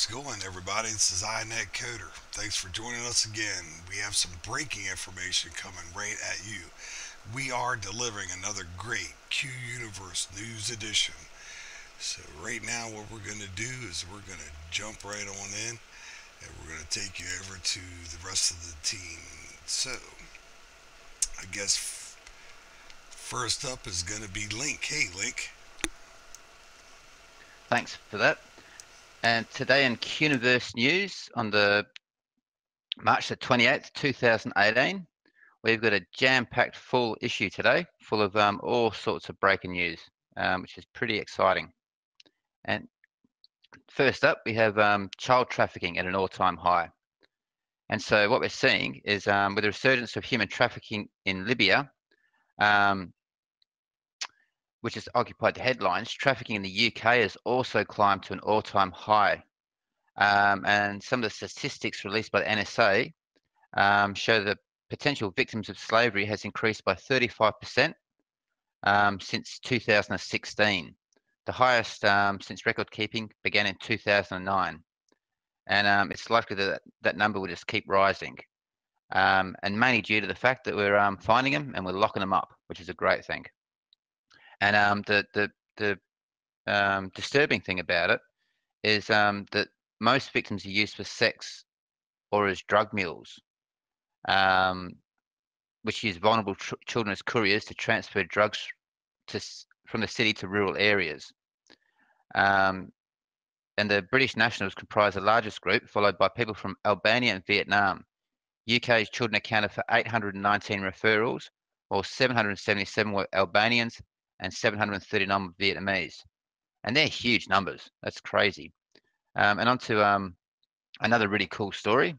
What's going, everybody? This is iNet Coder. Thanks for joining us again. We have some breaking information coming right at you. We are delivering another great Quniverse news edition. So, right now, what we're going to do is we're going to jump right on in and we're going to take you over to the rest of the team. So, I guess first up is going to be Link. Hey, Link. Thanks for that. And today in Quniverse News on the March the 28th, 2018, we've got a jam-packed full issue today, full of all sorts of breaking news, which is pretty exciting. And first up, we have child trafficking at an all-time high. And so what we're seeing is with the resurgence of human trafficking in Libya, which has occupied the headlines, trafficking in the UK has also climbed to an all-time high. And some of the statistics released by the NSA show the potential victims of slavery has increased by 35% since 2016, the highest since record keeping began in 2009. And it's likely that that number will just keep rising, and mainly due to the fact that we're finding them and we're locking them up, which is a great thing. And the disturbing thing about it is that most victims are used for sex or as drug mules, which use vulnerable children as couriers to transfer drugs from the city to rural areas. And the British nationals comprise the largest group, followed by people from Albania and Vietnam. UK's children accounted for 819 referrals, while 777 were Albanians and 739 were Vietnamese. And they're huge numbers. That's crazy. And on to another really cool story.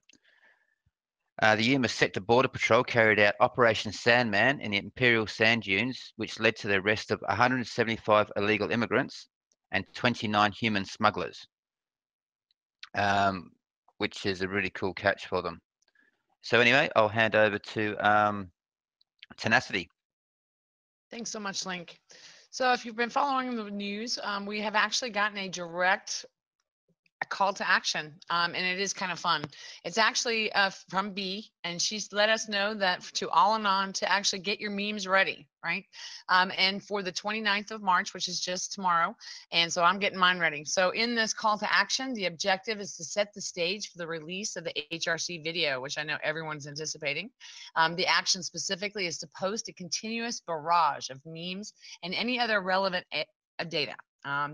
The US Sector Border Patrol carried out Operation Sandman in the Imperial Sand Dunes, which led to the arrest of 175 illegal immigrants and 29 human smugglers, which is a really cool catch for them. So anyway, I'll hand over to Tenacity. Thanks so much, Link. So if you've been following the news, we have actually gotten a direct call to action, and it is kind of fun. It's actually from B, and she's let us know that to all and on to actually get your memes ready, right? And for the 29th of March, which is just tomorrow, and so I'm getting mine ready. So in this call to action, the objective is to set the stage for the release of the HRC video, which I know everyone's anticipating. The action specifically is to post a continuous barrage of memes and any other relevant data.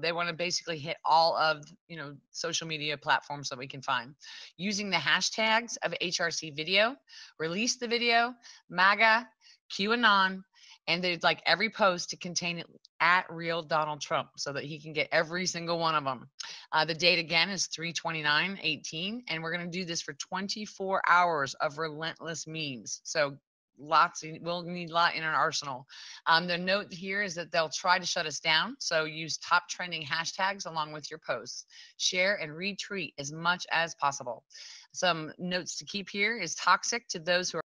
They want to basically hit all of social media platforms that we can find using the hashtags of HRC video, release the video, MAGA, QAnon, and they'd like every post to contain at real Donald Trump so that he can get every single one of them. The date again is 3/29/18, and we're going to do this for 24 hours of relentless memes. So we'll need a lot in our arsenal. The note here is that they'll try to shut us down, so use top trending hashtags along with your posts. Share and retweet as much as possible. Some notes to keep here is toxic to those who are.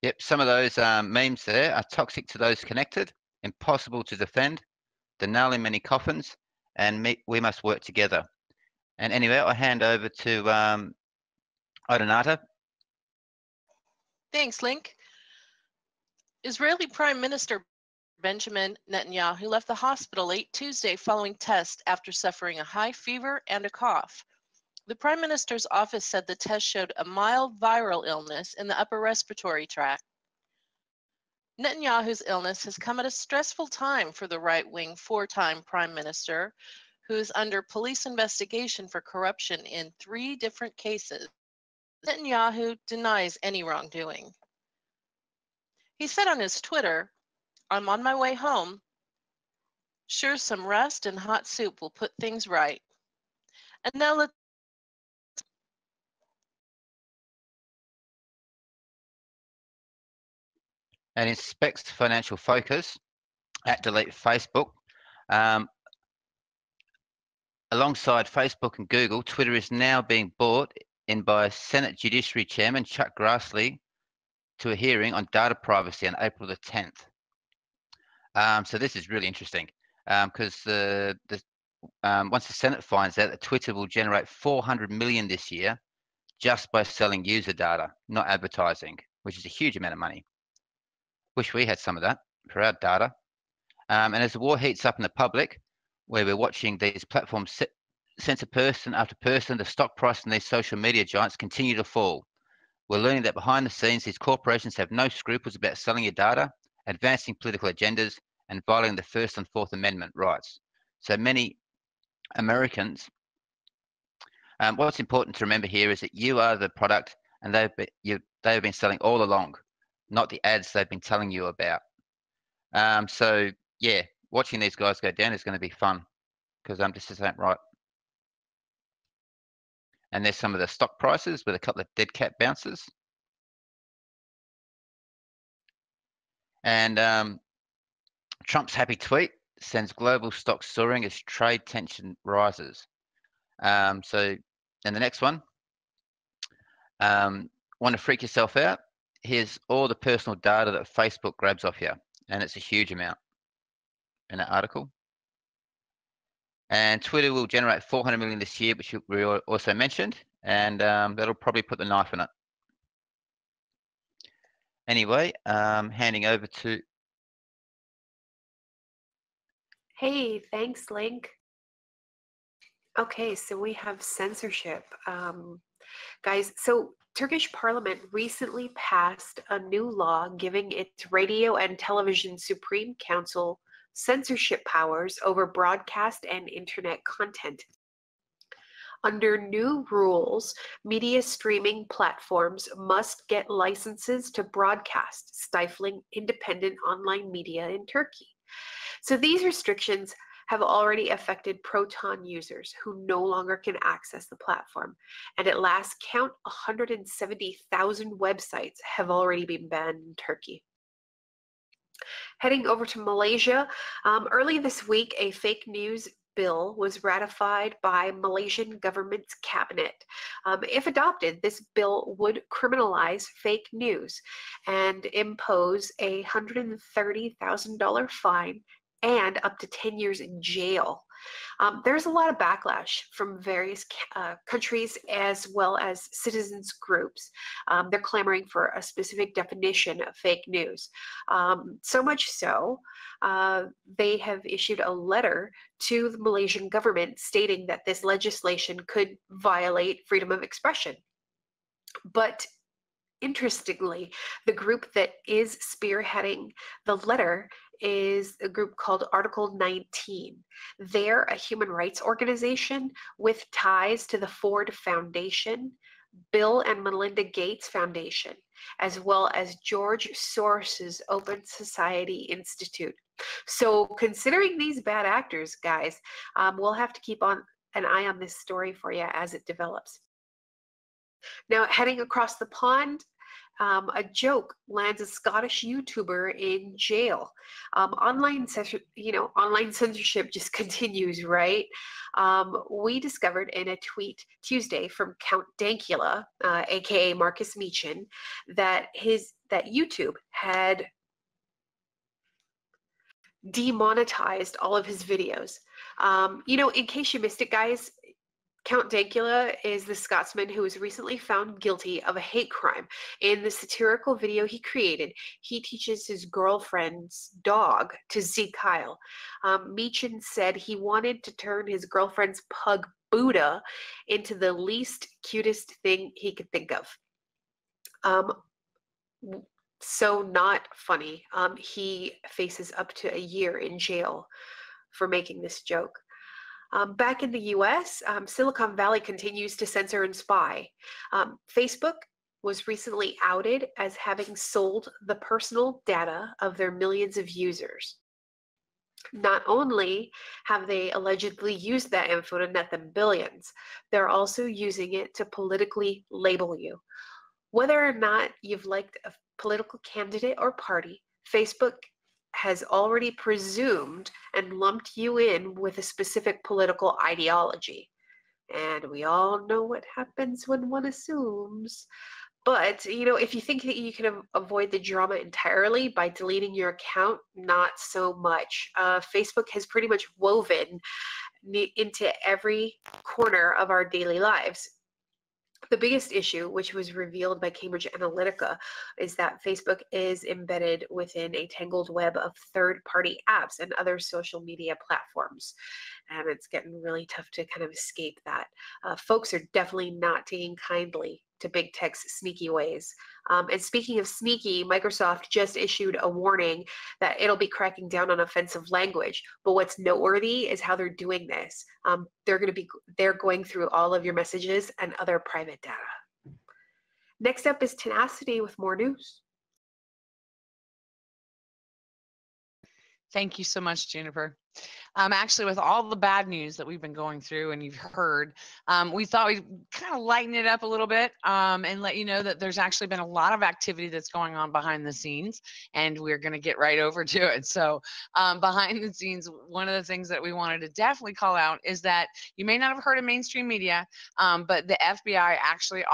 Yep, some of those memes there are toxic to those connected, impossible to defend, the nail in many coffins, and we must work together. And anyway, I hand over to Odonata. Thanks, Link. Israeli Prime Minister Benjamin Netanyahu left the hospital late Tuesday following tests after suffering a high fever and a cough. The Prime Minister's office said the test showed a mild viral illness in the upper respiratory tract. Netanyahu's illness has come at a stressful time for the right-wing four-time Prime Minister, who is under police investigation for corruption in 3 different cases. Netanyahu denies any wrongdoing. He said on his Twitter, "I'm on my way home. Sure, some rest and hot soup will put things right." And now let's. And inspects financial focus at delete Facebook. Alongside Facebook and Google, Twitter is now being bought in by Senate Judiciary Chairman Chuck Grassley to a hearing on data privacy on April the 10th. So this is really interesting. because once the Senate finds out that Twitter will generate 400 million this year just by selling user data, not advertising, which is a huge amount of money. Wish we had some of that for our data. And as the war heats up in the public, where we're watching these platforms censor person after person, the stock price in these social media giants continue to fall. We're learning that behind the scenes, these corporations have no scruples about selling your data, advancing political agendas, and violating the First and Fourth Amendment rights. So many Americans, what's important to remember here is that you are the product, and they have been selling all along, not the ads they've been telling you about. So yeah, watching these guys go down is going to be fun, because this just ain't right. And there's some of the stock prices with a couple of dead cat bounces. And Trump's happy tweet sends global stocks soaring as trade tension rises. So, and the next one, want to freak yourself out? Here's all the personal data that Facebook grabs off you, and it's a huge amount in that article. And Twitter will generate 400 million this year, which we also mentioned, and that'll probably put the knife in it. Anyway, handing over to. Hey, thanks, Link. Okay, so we have censorship. Guys, so Turkish parliament recently passed a new law giving its Radio and Television Supreme Council censorship powers over broadcast and internet content. Under new rules, media streaming platforms must get licenses to broadcast, stifling independent online media in Turkey. So these restrictions have already affected Proton users who no longer can access the platform. And at last count, 170,000 websites have already been banned in Turkey. Heading over to Malaysia, early this week, a fake news bill was ratified by Malaysian government's cabinet. If adopted, this bill would criminalize fake news and impose a $130,000 fine and up to 10 years in jail. There's a lot of backlash from various countries as well as citizens groups. They're clamoring for a specific definition of fake news. So much so, they have issued a letter to the Malaysian government stating that this legislation could violate freedom of expression. But interestingly, the group that is spearheading the letter is a group called Article 19. They're a human rights organization with ties to the Ford Foundation, Bill and Melinda Gates Foundation, as well as George Soros's Open Society Institute. So considering these bad actors, guys, we'll have to keep an eye on this story for you as it develops. Now, heading across the pond, a joke lands a Scottish YouTuber in jail. Online censorship just continues, right? We discovered in a tweet Tuesday from Count Dankula, aka Marcus Meechan, that YouTube had demonetized all of his videos. In case you missed it, guys, Count Dankula is the Scotsman who was recently found guilty of a hate crime. In the satirical video he created, he teaches his girlfriend's dog to see Kyle. Meechan said he wanted to turn his girlfriend's pug, Buddha, into the least cutest thing he could think of. So not funny. He faces up to a year in jail for making this joke. Back in the US, Silicon Valley continues to censor and spy. Facebook was recently outed as having sold the personal data of their millions of users. Not only have they allegedly used that info to net them billions, they're also using it to politically label you. Whether or not you've liked a political candidate or party, Facebook has already presumed and lumped you in with a specific political ideology. And we all know what happens when one assumes. But, you know, if you think that you can avoid the drama entirely by deleting your account, not so much. Facebook has pretty much woven into every corner of our daily lives. The biggest issue, which was revealed by Cambridge Analytica, is that Facebook is embedded within a tangled web of third-party apps and other social media platforms. And it's getting really tough to kind of escape that. Folks are definitely not taking kindly to big tech's sneaky ways. And speaking of sneaky, Microsoft just issued a warning that it'll be cracking down on offensive language. But what's noteworthy is how they're doing this. They're going through all of your messages and other private data. Next up is Tenacity with more news. Thank you so much, Juniper. Actually, with all the bad news that we've been going through and you've heard, we thought we'd kind of lighten it up a little bit and let you know that there's actually been a lot of activity that's going on behind the scenes, and we're going to get right over to it. So behind the scenes, one of the things that we wanted to definitely call out is that you may not have heard in mainstream media, but the FBI actually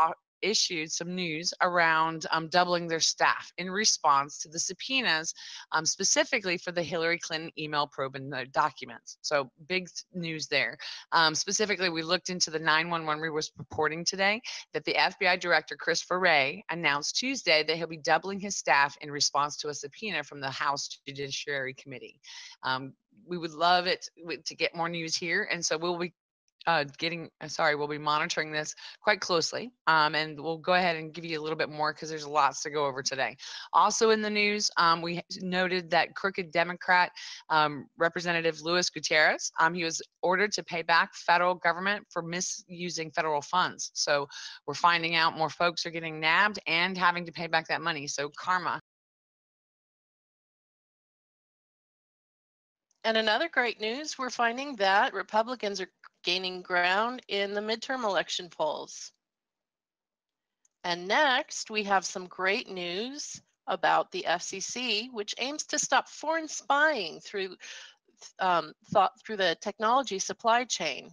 issued some news around doubling their staff in response to the subpoenas, specifically for the Hillary Clinton email probe and the documents. So big news there. Specifically, we looked into the 911 was reporting today that the FBI director, Christopher Wray, announced Tuesday that he'll be doubling his staff in response to a subpoena from the House Judiciary Committee. We would love it to get more news here, and so we'll be we'll be monitoring this quite closely, and we'll go ahead and give you a little bit more because there's lots to go over today. Also in the news, we noted that crooked Democrat Representative Luis Gutierrez, he was ordered to pay back federal government for misusing federal funds. So we're finding out more folks are getting nabbed and having to pay back that money. So karma. And another great news, we're finding that Republicans are gaining ground in the midterm election polls. And next, we have some great news about the FCC, which aims to stop foreign spying through the technology supply chain.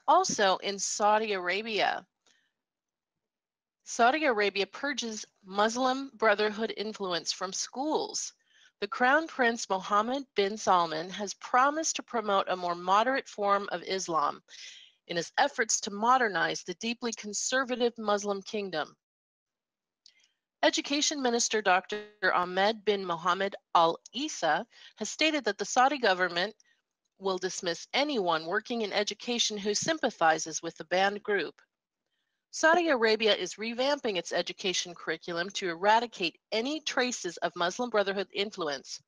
Also in Saudi Arabia purges Muslim Brotherhood influence from schools. The Crown Prince Mohammed bin Salman has promised to promote a more moderate form of Islam in his efforts to modernize the deeply conservative Muslim kingdom. Education Minister Dr. Ahmed bin Mohammed Al Isa has stated that the Saudi government will dismiss anyone working in education who sympathizes with the banned group. Saudi Arabia is revamping its education curriculum to eradicate any traces of Muslim Brotherhood influence.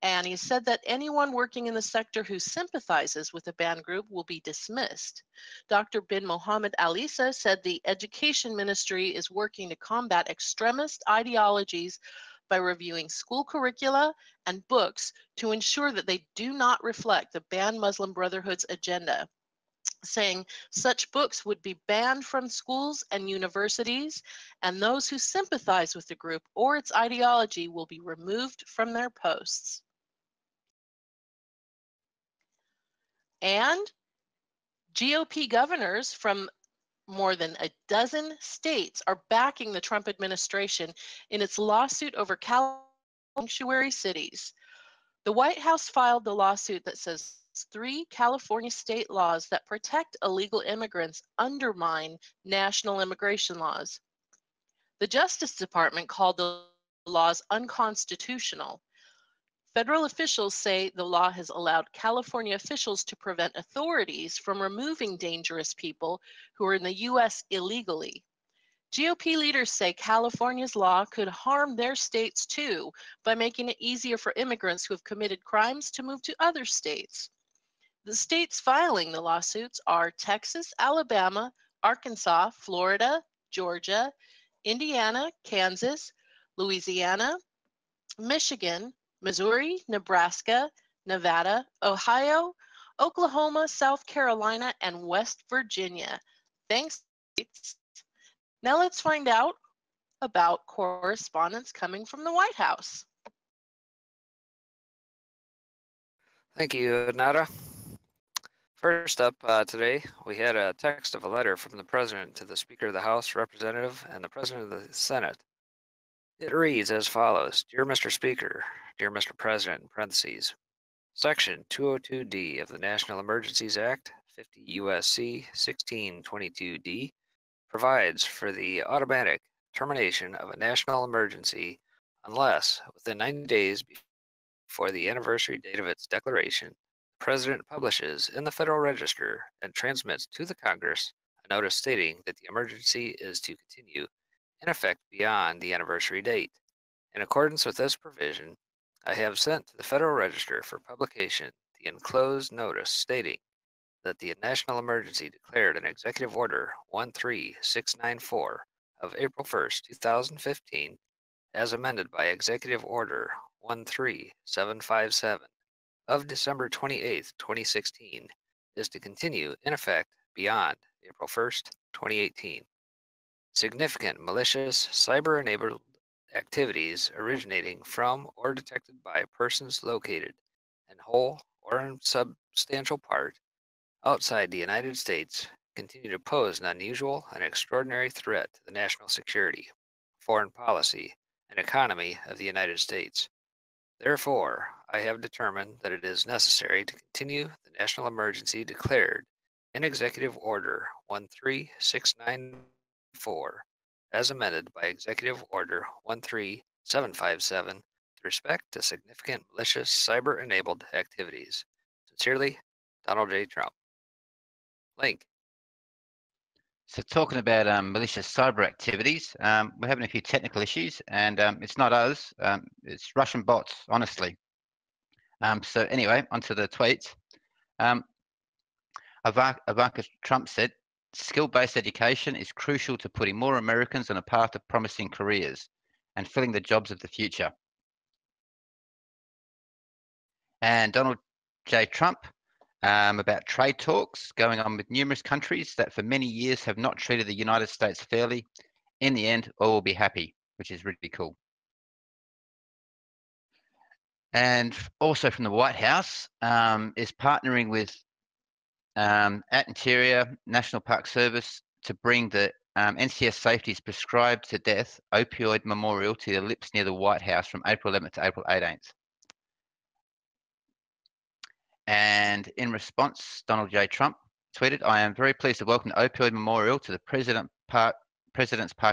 And he said that anyone working in the sector who sympathizes with the banned group will be dismissed. Dr. bin Mohammed Al Isa said the Education Ministry is working to combat extremist ideologies by reviewing school curricula and books to ensure that they do not reflect the banned Muslim Brotherhood's agenda, saying such books would be banned from schools and universities, and those who sympathize with the group or its ideology will be removed from their posts. And GOP governors from more than a dozen states are backing the Trump administration in its lawsuit over California sanctuary cities. The White House filed the lawsuit that says 3 California state laws that protect illegal immigrants undermine national immigration laws. The Justice Department called the laws unconstitutional. Federal officials say the law has allowed California officials to prevent authorities from removing dangerous people who are in the U.S. illegally. GOP leaders say California's law could harm their states too by making it easier for immigrants who have committed crimes to move to other states. The states filing the lawsuits are Texas, Alabama, Arkansas, Florida, Georgia, Indiana, Kansas, Louisiana, Michigan, Missouri, Nebraska, Nevada, Ohio, Oklahoma, South Carolina, and West Virginia. Thanks. Now let's find out about correspondence coming from the White House. Thank you, Nara. First up today, we had a text of a letter from the President to the Speaker of the House, Representative, and the President of the Senate. It reads as follows: Dear Mr. Speaker, dear Mr. President, in parentheses, Section 202D of the National Emergencies Act, 50 U.S.C. 1622D, provides for the automatic termination of a national emergency unless, within 90 days before the anniversary date of its declaration, the President publishes in the Federal Register and transmits to the Congress a notice stating that the emergency is to continue in effect beyond the anniversary date. In accordance with this provision, I have sent to the Federal Register for publication the enclosed notice stating that the national emergency declared in Executive Order 13694 of April 1st, 2015, as amended by Executive Order 13757 of December 28, 2016, is to continue in effect beyond April 1st, 2018. Significant malicious cyber-enabled activities originating from or detected by persons located in whole or in substantial part outside the United States continue to pose an unusual and extraordinary threat to the national security, foreign policy, and economy of the United States. Therefore, I have determined that it is necessary to continue the national emergency declared in Executive Order 13694, as amended by Executive Order 13757, with respect to significant malicious cyber-enabled activities. Sincerely, Donald J. Trump. Link. So talking about malicious cyber activities, we're having a few technical issues, and it's not us, it's Russian bots, honestly. So anyway, onto the tweets. Ivanka Trump said, skill-based education is crucial to putting more Americans on a path of promising careers and filling the jobs of the future. And Donald J. Trump, about trade talks going on with numerous countries that for many years have not treated the United States fairly. In the end, all will be happy, which is really cool. And also from the White House is partnering with at Interior National Park Service to bring the NCS Safety's prescribed to death opioid memorial to the lips near the White House from April 11th to April 18th. And in response, Donald J. Trump tweeted, I am very pleased to welcome the opioid memorial to the President's Park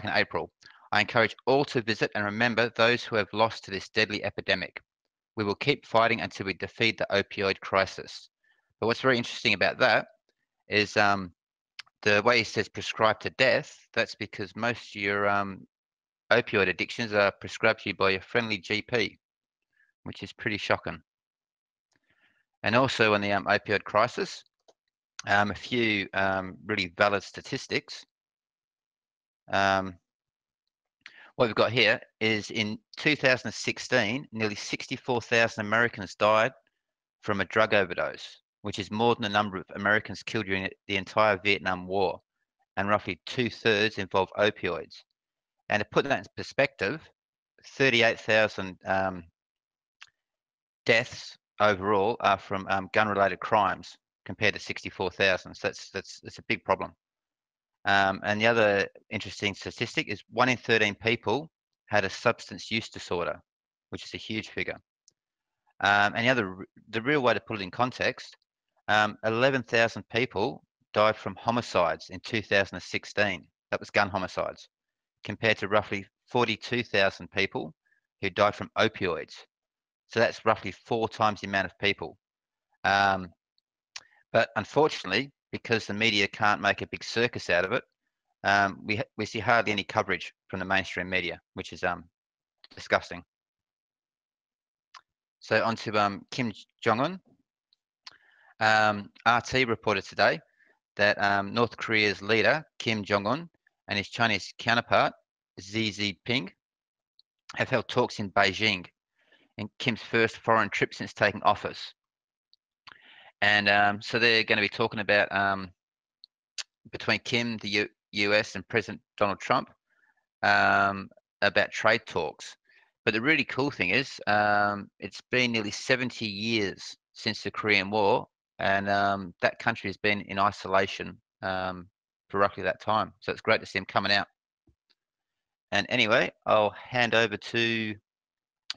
in April. I encourage all to visit and remember those who have lost to this deadly epidemic. We will keep fighting until we defeat the opioid crisis. But what's very interesting about that is the way he says prescribed to death, that's because most of your opioid addictions are prescribed to you by your friendly GP, which is pretty shocking. And also on the opioid crisis, a few really valid statistics. What we've got here is in 2016, nearly 64,000 Americans died from a drug overdose, which is more than the number of Americans killed during the entire Vietnam War, and roughly 2/3 involve opioids. And to put that in perspective, 38,000 deaths overall are from gun-related crimes compared to 64,000. So that's a big problem. And the other interesting statistic is 1 in 13 people had a substance use disorder, which is a huge figure. And the real way to put it in context, 11,000 people died from homicides in 2016. That was gun homicides, compared to roughly 42,000 people who died from opioids. So that's roughly 4 times the amount of people. But unfortunately, because the media can't make a big circus out of it, we see hardly any coverage from the mainstream media, which is disgusting. So on to Kim Jong-un. RT reported today that North Korea's leader, Kim Jong-un, and his Chinese counterpart, Xi Jinping, have held talks in Beijing in Kim's first foreign trip since taking office. And so they're going to be talking about, between Kim, the US, and President Donald Trump, about trade talks. But the really cool thing is, it's been nearly 70 years since the Korean War, and that country has been in isolation for roughly that time. So it's great to see him coming out. And anyway, I'll hand over to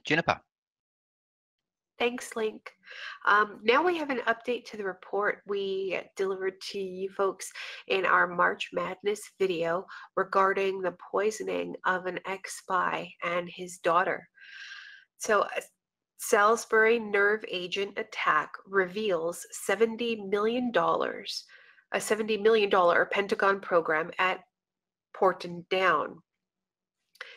Juniper. Thanks, Link. Now we have an update to the report we delivered to you folks in our March Madness video regarding the poisoning of an ex-spy and his daughter. So a Salisbury nerve agent attack reveals $70 million, a $70 million Pentagon program at Porton Down.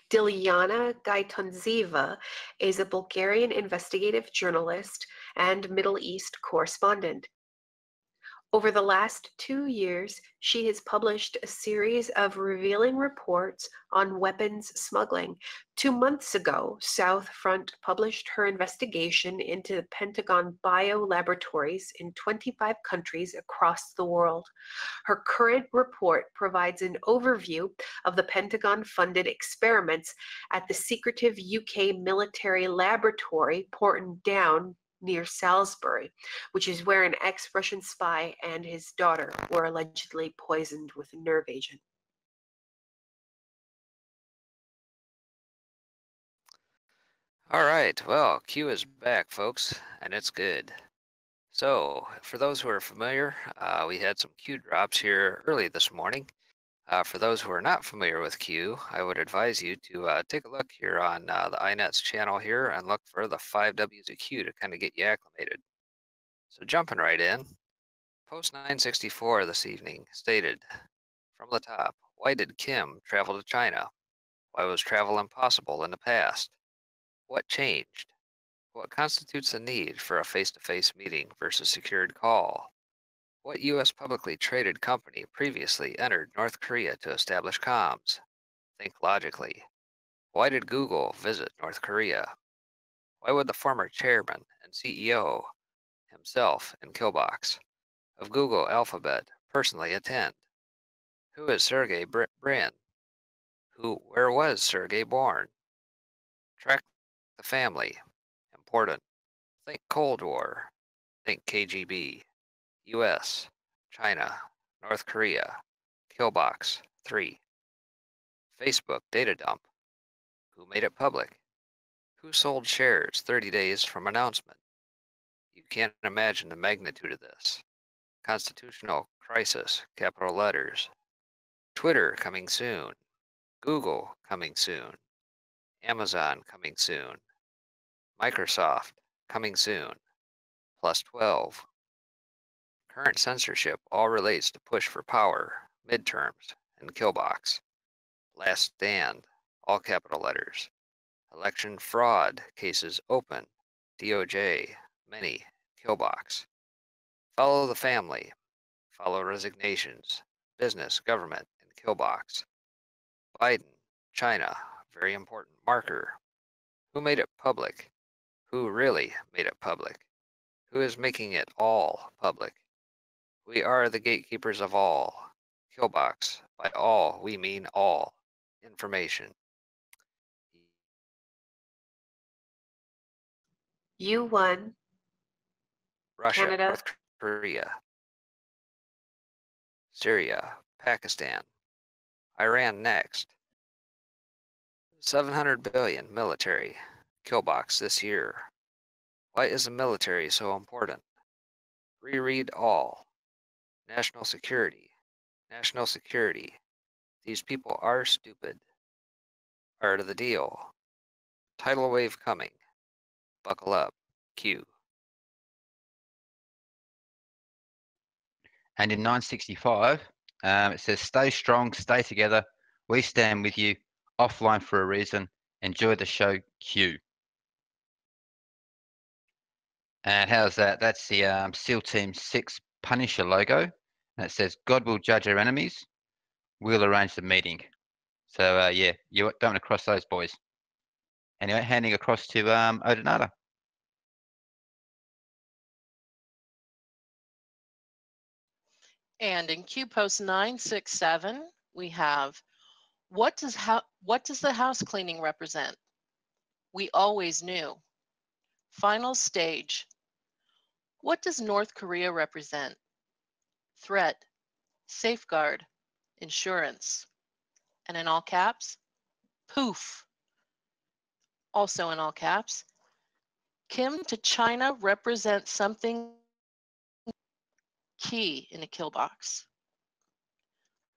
Dilyana Gaitonzeva is a Bulgarian investigative journalist and Middle East correspondent. Over the last 2 years, she has published a series of revealing reports on weapons smuggling. 2 months ago, South Front published her investigation into the Pentagon biolaboratories in 25 countries across the world. Her current report provides an overview of the Pentagon-funded experiments at the secretive UK military laboratory Porton Down near Salisbury, which is where an ex-Russian spy and his daughter were allegedly poisoned with a nerve agent. All right, well, Q is back, folks, and it's good. So, for those who are familiar, we had some Q drops here early this morning. For those who are not familiar with Q, I would advise you to take a look here on the iNet's channel here and look for the 5 W's of Q to kind of get you acclimated. So jumping right in, Post 964 this evening stated, from the top, why did Kim travel to China? Why was travel impossible in the past? What changed? What constitutes a need for a face-to-face meeting versus secured call? What U.S. publicly traded company previously entered North Korea to establish comms? Think logically. Why did Google visit North Korea? Why would the former chairman and CEO himself in Killbox of Google Alphabet personally attend? Who is Sergey Brin? Where was Sergey born? Track the family. Important. Think Cold War. Think KGB. US, China, North Korea, Killbox 3. Facebook data dump. Who made it public? Who sold shares 30 days from announcement? You can't imagine the magnitude of this. Constitutional crisis, capital letters. Twitter coming soon. Google coming soon. Amazon coming soon. Microsoft coming soon. Plus 12. Current censorship all relates to push for power, midterms, and Killbox. Last stand, all capital letters. Election fraud cases open, DOJ, many, Killbox. Follow the family, follow resignations, business, government, and Killbox. Biden, China, very important marker. Who made it public? Who really made it public? Who is making it all public? We are the gatekeepers of all. Killbox. By all, we mean all. Information. You won. Russia, Canada. North Korea, Syria, Pakistan, Iran next. 700 billion military. Killbox this year. Why is the military so important? Reread all. National security. National security. These people are stupid. Part of the deal. Tidal wave coming. Buckle up. Q. And in 965, it says, stay strong, stay together. We stand with you. Offline for a reason. Enjoy the show, Q. And how's that? That's the SEAL Team 6 Punisher logo. And it says, God will judge our enemies. We'll arrange the meeting. So, yeah, you don't want to cross those boys. Anyway, handing across to Odonata. And in Q Post 967, we have, what does the house cleaning represent? We always knew. Final stage. What does North Korea represent? Threat, safeguard, insurance. And in all caps, poof. Also in all caps, Kim to China represents something key in a kill box.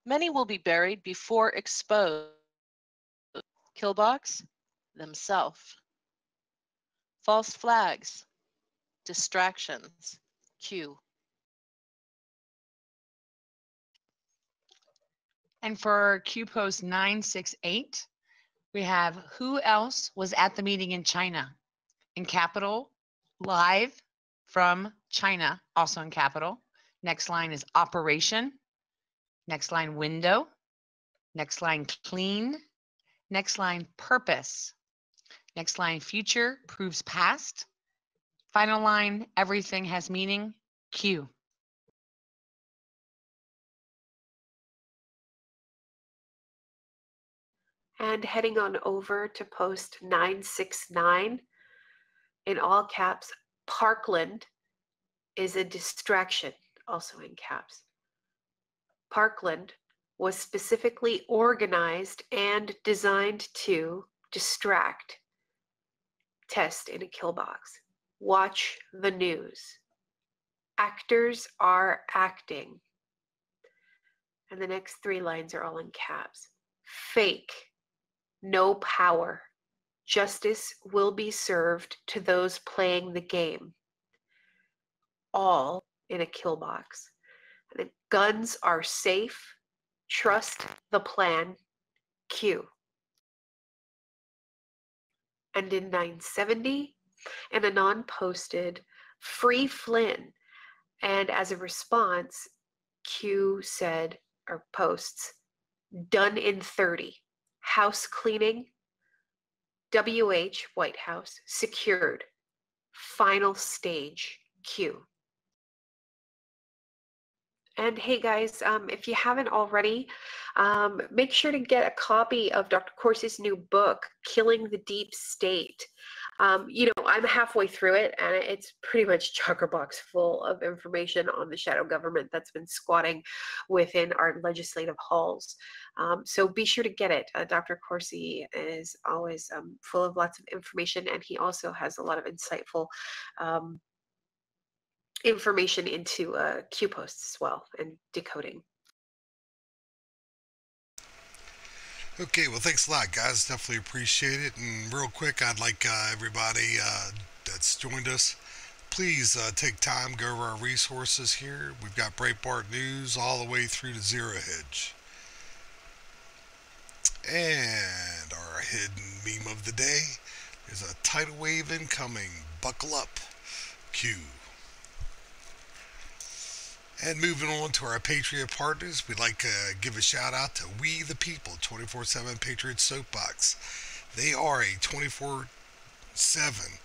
Many will be buried before exposed. Kill box, themselves. False flags, distractions, Q. And for Q post 968, we have who else was at the meeting in China? In capital, live from China, also in capital. Next line is operation. Next line, window. Next line, clean. Next line, purpose. Next line, future proves past. Final line, everything has meaning, Q. And heading on over to post 969, in all caps, Parkland is a distraction, also in caps. Parkland was specifically organized and designed to distract. Test in a kill box. Watch the news. Actors are acting. And the next three lines are all in caps. Fake. No power. Justice will be served to those playing the game. All in a kill box. And the guns are safe. Trust the plan. Q. And in 970, and Anon posted, free Flynn. And as a response, Q said, or posts, done in 30. House cleaning, WH, White House, secured. Final stage, Q. And hey guys, if you haven't already, make sure to get a copy of Dr. Corsi's new book, Killing the Deep State. You know, I'm halfway through it, and it's pretty much chock-a-box full of information on the shadow government that's been squatting within our legislative halls. So be sure to get it. Dr. Corsi is always full of lots of information, and he also has a lot of insightful information into Q posts as well and decoding. Okay, well, thanks a lot, guys. Definitely appreciate it. And real quick, I'd like everybody that's joined us, please take time, go over our resources here. We've got Breitbart News all the way through to Zero Hedge. And our hidden meme of the day is a tidal wave incoming. Buckle up. Q. And moving on to our Patriot partners, we'd like to give a shout out to We the People 24/7 Patriot Soapbox. They are a 24/7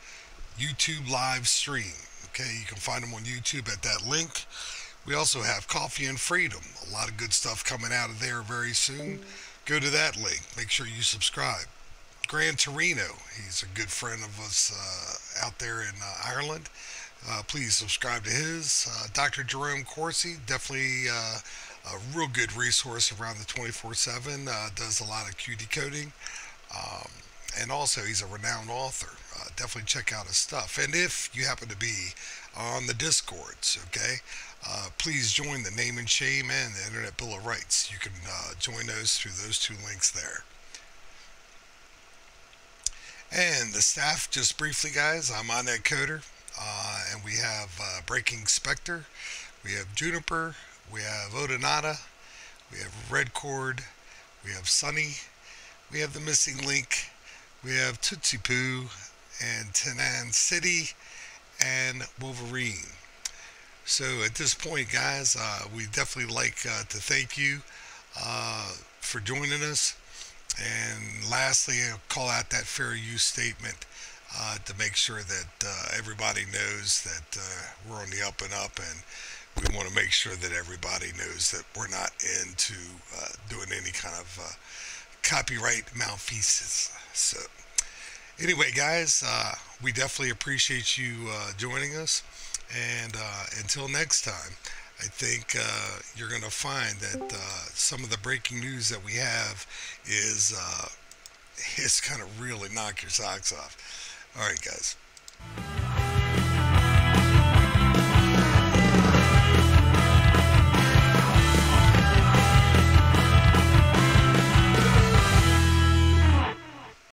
YouTube live stream. Okay, you can find them on YouTube at that link. We also have Coffee and Freedom. A lot of good stuff coming out of there very soon. Go to that link. Make sure you subscribe. Gran Torino, he's a good friend of us out there in Ireland. Please subscribe to his. Dr. Jerome Corsi, definitely a real good resource around the 24/7. Does a lot of Q decoding. And also, he's a renowned author. Definitely check out his stuff. And if you happen to be on the Discords, okay, please join the Name and Shame and the Internet Bill of Rights. You can join those through those two links there. And the staff, just briefly, guys, I'm Onet Coder. And we have Breaking Spectre, we have Juniper, we have Odonata, we have Redcord, we have Sunny, we have The Missing Link, we have Tootsie Poo, and Tenacity, and Wolverine. So at this point, guys, we definitely like to thank you for joining us. And lastly, I'll call out that fair use statement to make sure that everybody knows that we're on the up and up, and we want to make sure that everybody knows that we're not into doing any kind of copyright malfeasance. So anyway, guys, we definitely appreciate you joining us. And until next time, I think you're going to find that some of the breaking news that we have is is going to really knock your socks off. All right, guys.